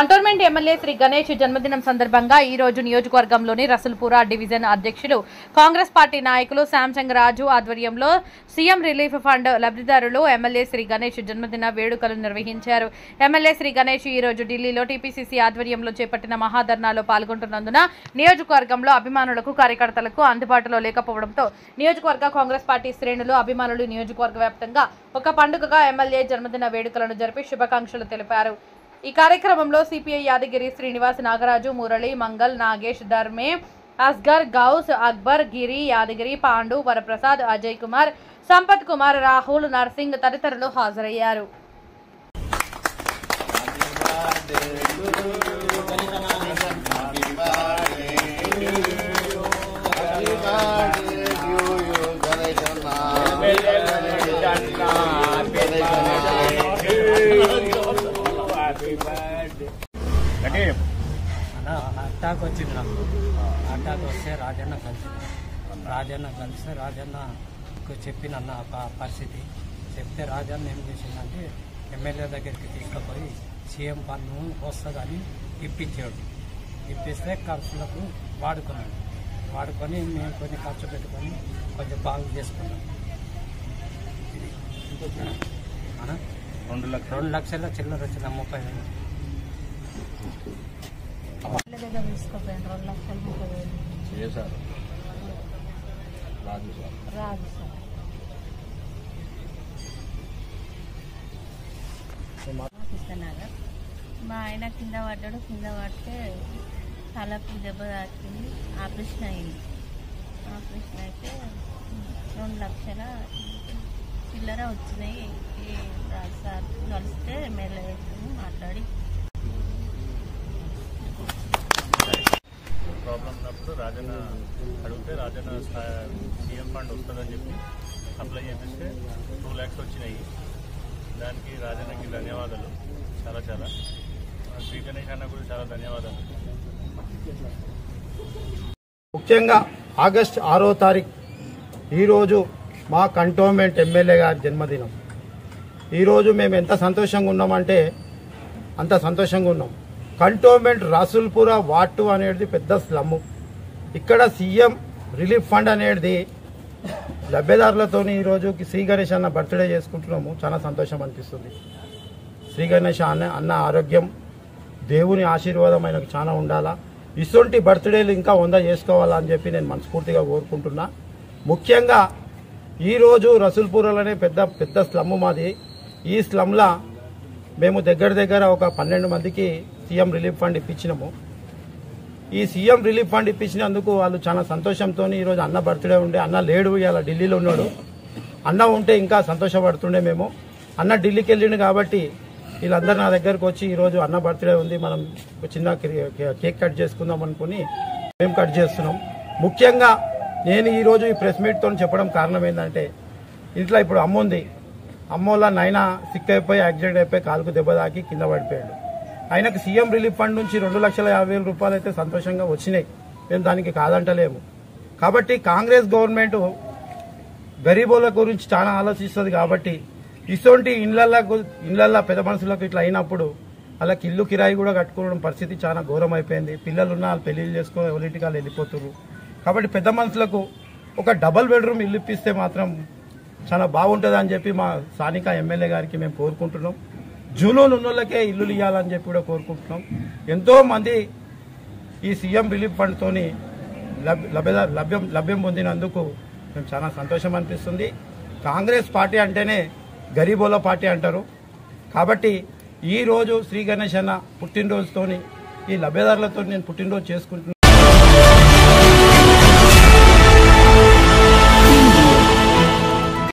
Cantonment MLA Shri Ganesh జన్మదినం సందర్భంగా ఈ రోజు నియోజకవర్గంలోని రసూల్పుర డివిజన్ అధ్యక్షులు కాంగ్రెస్ పార్టీ నాయకులు శాంసంగ్ రాజు ఆధ్వర్యంలో సీఎం రిలీఫ్ ఫండ్ లబ్ధిదారులు ఎమ్మెల్యే శ్రీ గణేష్ జన్మదిన వేడుకలు నిర్వహించారు. ఎమ్మెల్యే శ్రీ గణేష్ ఈ రోజు ఢిల్లీలో టీపీసీసీ ఆధ్వర్యంలో చేపట్టిన మహాధర్నాలో పాల్గొంటున్నందున నియోజకవర్గంలో అభిమానులకు కార్యకర్తలకు అందుబాటులో లేకపోవడంతో నియోజకవర్గ కాంగ్రెస్ పార్టీ శ్రేణులు అభిమానులు నియోజకవర్గ వ్యాప్తంగా ఒక పండుగగా ఎమ్మెల్యే జన్మదిన వేడుకలను జరిపి శుభాకాంక్షలు తెలిపారు. ఈ కార్యక్రమంలో సిపిఐ యాదగిరి శ్రీనివాస్, నాగరాజు, మురళి, మంగల్, నాగేష్, ధర్మే, అస్గర్, గౌస్, అక్బర్, గిరి, యాదగిరి, పాండు, వరప్రసాద్, అజయ్ కుమార్, సంపత్ కుమార్, రాహుల్, నర్సింగ్ తదితరులు హాజరయ్యారు. అట్టాక్ వచ్చింది నాకు. అట్టాక్ వస్తే రాజన్న కలిస్తే రాజన్నకు చెప్పిన పరిస్థితి చెప్తే రాజన్న ఏం చేసిందంటే ఎమ్మెల్యే దగ్గరికి తీసుకుపోయి సీఎం పన్ను వస్తుందని ఇప్పిస్తే ఖర్చులకు వాడుకొని మేము కొన్ని ఖర్చు పెట్టుకొని కొంచెం బాగు చేసుకున్నాం. 2 లక్షల చిల్లర వచ్చిన 30,000 తీసుకోపోయాను. 2,30,000 రాజు సార్ ఇస్తున్నారు. మా ఆయన కింద పడ్డాడు. కింద పడితే తలకు దెబ్బ తాకింది. ఆపరేషన్ అయింది. ఆపరేషన్ అయితే 2 లక్షల చిల్లర వచ్చినాయి. రాజు సార్ కలిస్తే ఎమ్మెల్యే మాట్లాడి ప్రాబ్లం ఉన్నప్పుడు రాజన్న అడిగితే రాజన్న సీఎం ఫండ్ వస్తుందని చెప్పి అప్లై చేపిస్తే 2 lakhs వచ్చినాయి. దానికి రాజన్నకి ధన్యవాదాలు. చాలా శ్రీ గణేష్ అన్న కూడా చాలా ధన్యవాదాలు. ముఖ్యంగా ఆగస్టు 6వ తారీఖు ఈరోజు మా కంటోన్మెంట్ ఎమ్మెల్యే గారి జన్మదినం. ఈరోజు మేము ఎంత సంతోషంగా ఉన్నామంటే అంత సంతోషంగా ఉన్నాం. కంటోన్మెంట్ రసూల్పుర వార్డ్ 2 అనేది పెద్ద స్లమ్. ఇక్కడ సీఎం రిలీఫ్ ఫండ్ అనేది లబ్ధిదారులతో ఈరోజు శ్రీ గణేష్ అన్న బర్త్డే చేసుకుంటున్నాము. చాలా సంతోషం అనిపిస్తుంది. శ్రీ గణేష్ అన్న ఆరోగ్యం, దేవుని ఆశీర్వాదం ఆయనకు చాలా ఉండాలా. ఇటువంటి బర్త్డేలు ఇంకా 100 చేసుకోవాలని చెప్పి నేను మనస్ఫూర్తిగా కోరుకుంటున్నా. ముఖ్యంగా ఈరోజు రసూల్పురలోనే పెద్ద స్లమ్ మాది. ఈ స్లమ్లా మేము దగ్గర ఒక 12 మందికి సీఎం రిలీఫ్ ఫండ్ ఇప్పించినాము. ఈ సీఎం రిలీఫ్ ఫండ్ ఇప్పించినందుకు వాళ్ళు చాలా సంతోషంతో ఈరోజు అన్న బర్త్డే ఉండే. అన్న లేడు, ఇలా ఢిల్లీలో ఉన్నాడు. అన్న ఉంటే ఇంకా సంతోషపడుతుండే మేము. అన్న ఢిల్లీకి వెళ్ళిండు కాబట్టి వీళ్ళందరూ నా దగ్గరకు వచ్చి ఈరోజు అన్న బర్త్డే ఉంది, మనం చిన్న కేక్ కట్ చేసుకుందాం అనుకుని మేము కట్ చేస్తున్నాం. ముఖ్యంగా నేను ఈరోజు ఈ ప్రెస్ మీట్తో చెప్పడం కారణం ఏంటంటే ఇంట్లో ఇప్పుడు అమ్మ ఉంది. అమ్మోళ్ళ నాయన సిక్ అయిపోయి యాక్సిడెంట్ అయిపోయి కాలుకు దెబ్బ తాకి కింద పడిపోయాడు. ఆయనకు సీఎం రిలీఫ్ ఫండ్ నుంచి 2,50,000 రూపాయలు అయితే సంతోషంగా వచ్చినాయి. మేము దానికి కాదంటలేము. కాబట్టి కాంగ్రెస్ గవర్నమెంట్ గరీబోల గురించి చాలా ఆలోచిస్తుంది. కాబట్టి ఇటువంటి ఇళ్లల్లో పెద్ద మనుషులకు ఇట్లా అయినప్పుడు వాళ్ళకి ఇల్లు కిరాయి కూడా కట్టుకోవడం పరిస్థితి చాలా ఘోరం అయిపోయింది. పిల్లలున్న వాళ్ళు పెళ్లిళ్ళు చేసుకుని ఎవరింటికి వాళ్ళు వెళ్ళిపోతున్నారు. కాబట్టి పెద్ద మనుషులకు ఒక డబుల్ బెడ్రూమ్ ఇల్లు ఇప్పిస్తే మాత్రం చాలా బాగుంటుంది అని చెప్పి మా స్థానిక ఎమ్మెల్యే గారికి మేము కోరుకుంటున్నాం. జూలూన్ ఉన్నోళ్ళకే ఇల్లులు ఇవ్వాలని చెప్పి కూడా కోరుకుంటున్నాం. ఎంతో మంది ఈ సీఎం రిలీఫ్ ఫండ్తోని లభ్యం పొందినందుకు మేము చాలా సంతోషం అనిపిస్తుంది. కాంగ్రెస్ పార్టీ అంటేనే గరీబోల పార్టీ అంటారు. కాబట్టి ఈరోజు శ్రీ గణేష్ అన్న పుట్టినరోజుతోని ఈ లబ్ధిదారులతో నేను పుట్టినరోజు చేసుకుంటున్నాను.